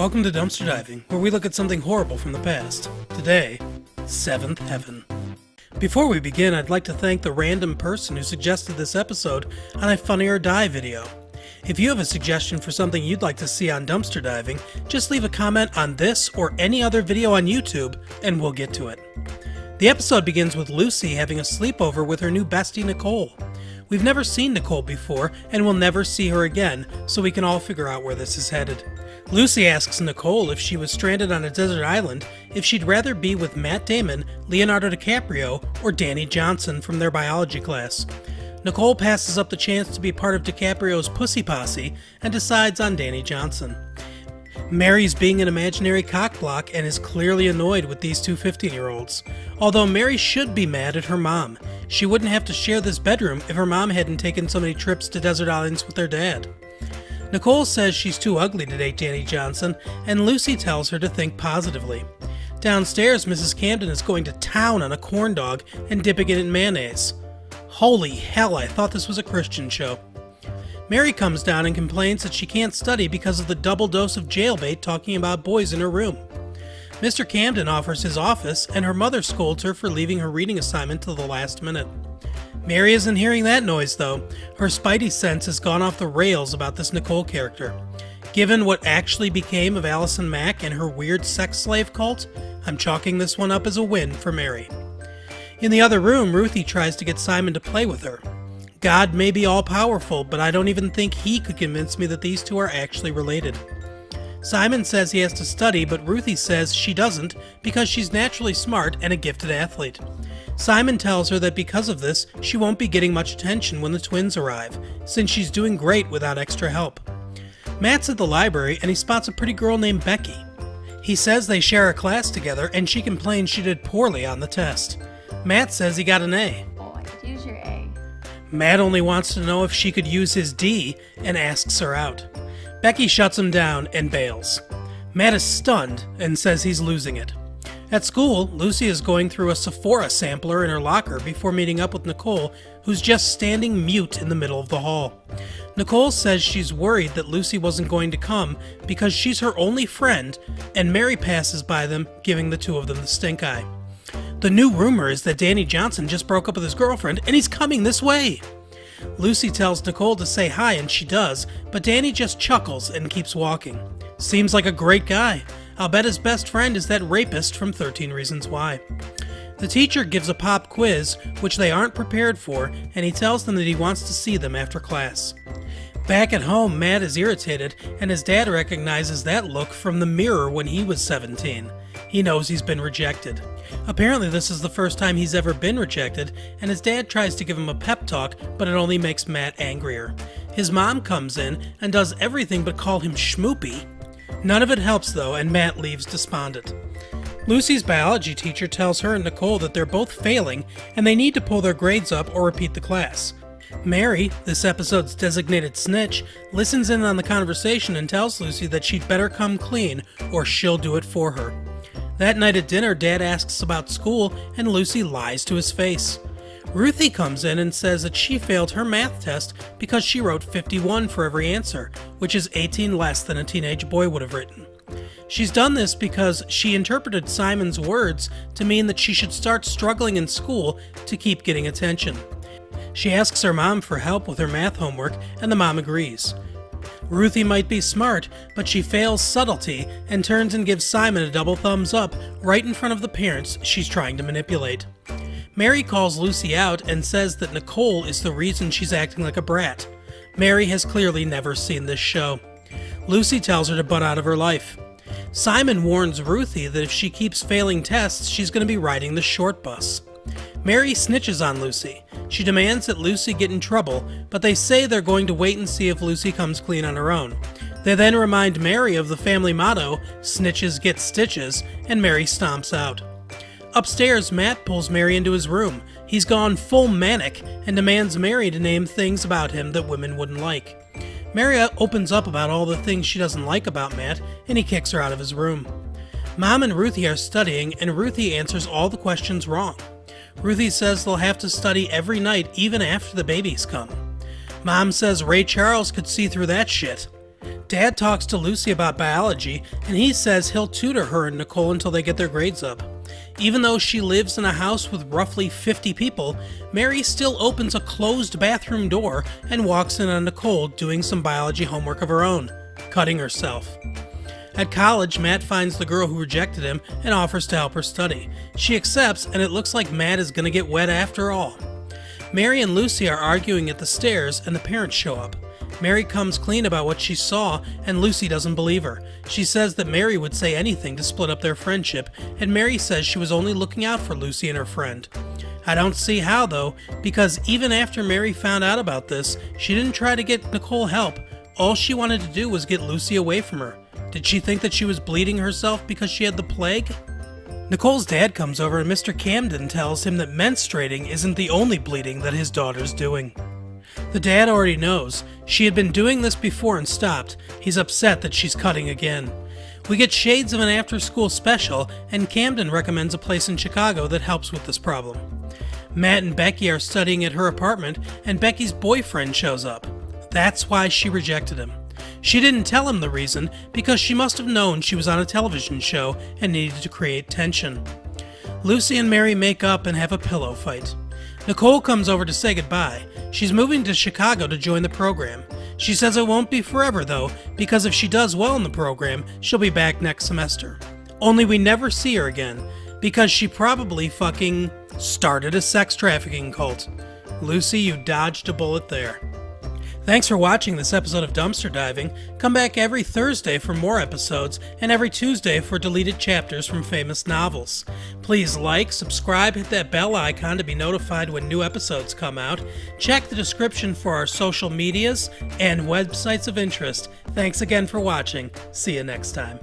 Welcome to Dumpster Diving, where we look at something horrible from the past. Today, Seventh Heaven. Before we begin, I'd like to thank the random person who suggested this episode on a Funny or Die video. If you have a suggestion for something you'd like to see on Dumpster Diving, just leave a comment on this or any other video on YouTube, and we'll get to it. The episode begins with Lucy having a sleepover with her new bestie Nicole. We've never seen Nicole before, and we'll never see her again, so we can all figure out where this is headed. Lucy asks Nicole if she was stranded on a desert island, if she'd rather be with Matt Damon, Leonardo DiCaprio, or Danny Johnson from their biology class. Nicole passes up the chance to be part of DiCaprio's Pussy Posse and decides on Danny Johnson. Mary's being an imaginary cockblock and is clearly annoyed with these two 15-year-olds. Although Mary should be mad at her mom. She wouldn't have to share this bedroom if her mom hadn't taken so many trips to desert islands with their dad. Nicole says she's too ugly to date Danny Johnson, and Lucy tells her to think positively. Downstairs, Mrs. Camden is going to town on a corn dog and dipping it in mayonnaise. Holy hell, I thought this was a Christian show. Mary comes down and complains that she can't study because of the double dose of jailbait talking about boys in her room. Mr. Camden offers his office, and her mother scolds her for leaving her reading assignment till the last minute. Mary isn't hearing that noise, though. Her spidey sense has gone off the rails about this Nicole character. Given what actually became of Alison Mack and her weird sex slave cult, I'm chalking this one up as a win for Mary. In the other room, Ruthie tries to get Simon to play with her. God may be all-powerful, but I don't even think he could convince me that these two are actually related. Simon says he has to study, but Ruthie says she doesn't because she's naturally smart and a gifted athlete. Simon tells her that because of this, she won't be getting much attention when the twins arrive, since she's doing great without extra help. Matt's at the library and he spots a pretty girl named Becky. He says they share a class together and she complains she did poorly on the test. Matt says he got an A. Oh, I could use your A. Matt only wants to know if she could use his D and asks her out. Becky shuts him down and bails. Matt is stunned and says he's losing it. At school, Lucy is going through a Sephora sampler in her locker before meeting up with Nicole, who's just standing mute in the middle of the hall. Nicole says she's worried that Lucy wasn't going to come because she's her only friend, and Mary passes by them, giving the two of them the stink eye. The new rumor is that Danny Johnson just broke up with his girlfriend and he's coming this way. Lucy tells Nicole to say hi and she does, but Danny just chuckles and keeps walking. Seems like a great guy. I'll bet his best friend is that rapist from 13 Reasons Why. The teacher gives a pop quiz, which they aren't prepared for, and he tells them that he wants to see them after class. Back at home, Matt is irritated, and his dad recognizes that look from the mirror when he was 17. He knows he's been rejected. Apparently this is the first time he's ever been rejected, and his dad tries to give him a pep talk, but it only makes Matt angrier. His mom comes in and does everything but call him schmoopy. None of it helps though, and Matt leaves despondent. Lucy's biology teacher tells her and Nicole that they're both failing, and they need to pull their grades up or repeat the class. Mary, this episode's designated snitch, listens in on the conversation and tells Lucy that she'd better come clean, or she'll do it for her. That night at dinner, Dad asks about school, and Lucy lies to his face. Ruthie comes in and says that she failed her math test because she wrote 51 for every answer, which is 18 less than a teenage boy would have written. She's done this because she interpreted Simon's words to mean that she should start struggling in school to keep getting attention. She asks her mom for help with her math homework, and the mom agrees. Ruthie might be smart, but she fails subtlety and turns and gives Simon a double thumbs up right in front of the parents she's trying to manipulate. Mary calls Lucy out and says that Nicole is the reason she's acting like a brat. Mary has clearly never seen this show. Lucy tells her to butt out of her life. Simon warns Ruthie that if she keeps failing tests, she's going to be riding the short bus. Mary snitches on Lucy. She demands that Lucy get in trouble, but they say they're going to wait and see if Lucy comes clean on her own. They then remind Mary of the family motto, snitches get stitches, and Mary stomps out. Upstairs, Matt pulls Mary into his room. He's gone full manic and demands Mary to name things about him that women wouldn't like. Mary opens up about all the things she doesn't like about Matt, and he kicks her out of his room. Mom and Ruthie are studying, and Ruthie answers all the questions wrong. Ruthie says they'll have to study every night even after the babies come. Mom says Ray Charles could see through that shit. Dad talks to Lucy about biology, and he says he'll tutor her and Nicole until they get their grades up. Even though she lives in a house with roughly 50 people, Mary still opens a closed bathroom door and walks in on Nicole doing some biology homework of her own, cutting herself. At college, Matt finds the girl who rejected him and offers to help her study. She accepts, and it looks like Matt is going to get wet after all. Mary and Lucy are arguing at the stairs, and the parents show up. Mary comes clean about what she saw, and Lucy doesn't believe her. She says that Mary would say anything to split up their friendship, and Mary says she was only looking out for Lucy and her friend. I don't see how, though, because even after Mary found out about this, she didn't try to get Nicole help. All she wanted to do was get Lucy away from her. Did she think that she was bleeding herself because she had the plague? Nicole's dad comes over and Mr. Camden tells him that menstruating isn't the only bleeding that his daughter's doing. The dad already knows. She had been doing this before and stopped. He's upset that she's cutting again. We get shades of an after-school special, and Camden recommends a place in Chicago that helps with this problem. Matt and Becky are studying at her apartment, and Becky's boyfriend shows up. That's why she rejected him. She didn't tell him the reason because she must have known she was on a television show and needed to create tension. Lucy and Mary make up and have a pillow fight. Nicole comes over to say goodbye. She's moving to Chicago to join the program. She says it won't be forever though, because if she does well in the program, she'll be back next semester. Only we never see her again, because she probably fucking started a sex trafficking cult. Lucy, you dodged a bullet there. Thanks for watching this episode of Dumpster Diving. Come back every Thursday for more episodes, and every Tuesday for deleted chapters from famous novels. Please like, subscribe, hit that bell icon to be notified when new episodes come out. Check the description for our social medias and websites of interest. Thanks again for watching. See you next time.